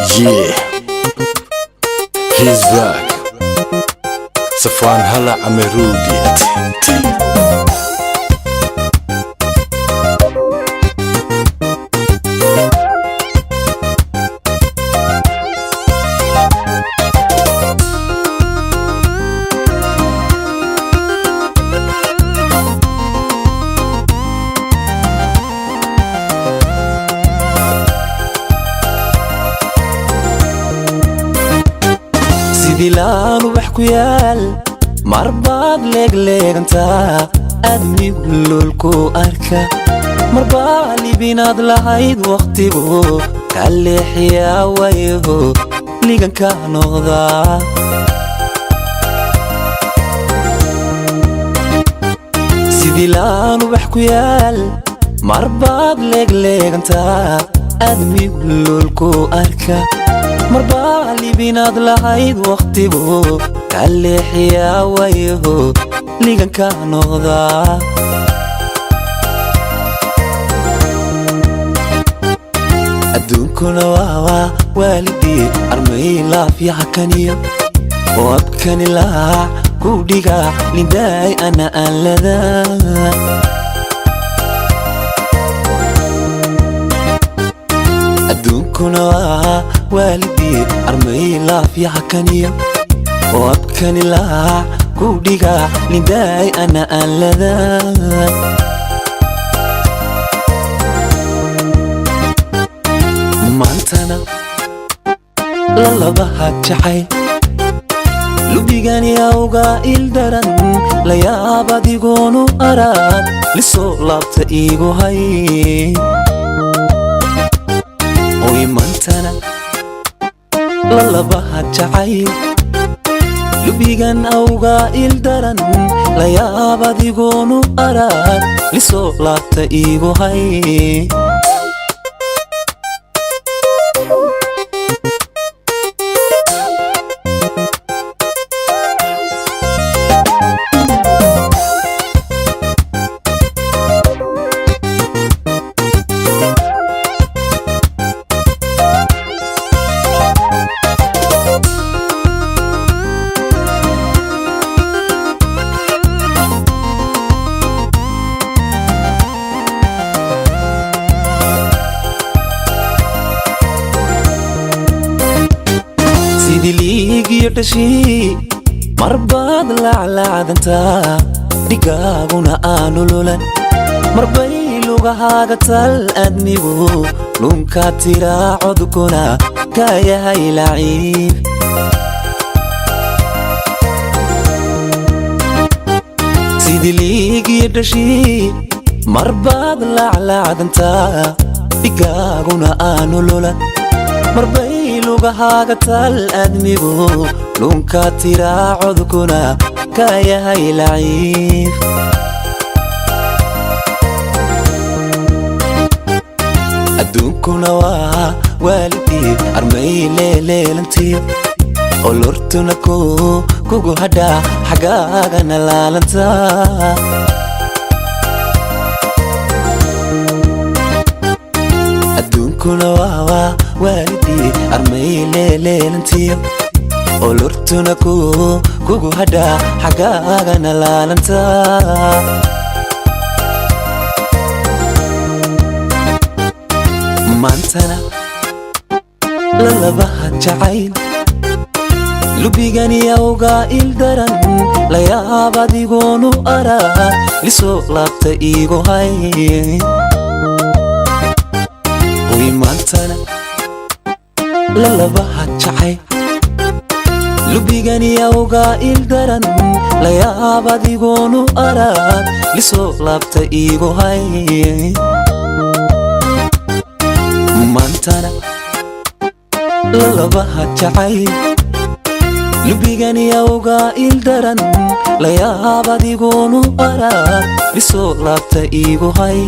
Yeah, he's back. Safwan hala amerudi. dilaan wax ku yaal marbaad leegleeganta adni lulku arka marbaa libinaad lahayd waqtigu ka leexiyaa wayo liganka noqda sidilaan wax ku yaal marbaad leegleeganta adni lulku arka marbaa libinaad lahayd waqtigu ka leexiyaa wayo liganka noqda adduunkuna waa waalidii armay laafiyaha kaniyo oo abkani laa ku dhiga lindaay ana aan ladaa adduunkuna waa waalidii armay laafiyaha kaniyo oo abkani laa ku dhiga lindaay ana aan ladaa maantana lalabaha jacayl lubigani awga ildaran layaab adigoonu araad lisoo laabta iigu hay oy maantana lalabaha jacayl lubigan awga ildaran layaab adigoonu araad lisoo laabta iigu hay sidiliigiyo dhashii marbaad laclaacdanta dhigaaguna aanu lulan marbay lugahaaga tal adnigu lunka tiraa codkuna kaa yahay laciib sidiliigiyo dhashii marbaad laclaacdanta dhigaaguna aanu lulan marbay lugahaaga tal admigu lunka tiraa codkuna kaa yahay laciib adduunkuna waa waalidii armay leeleelantiyo oo lortuna kugu hadhaa xagaagana laalanta adduunkuna waa waalidii armay leeleelantiyo oo lortuna kugu hadhaa xagaagana laalanta maantana lalabaha jacayl lubigani awga ildaran layaab adigoonu araad lisoo laabta iigu hay oy maantana lalabaha jacayl lubigani awga ildaran layaab adigoonu araad lisoo laabta iigu hay maantana lalabaha jacayl lubigani awga ildaran layaab adigoonu araad lisoo laabta iigu hay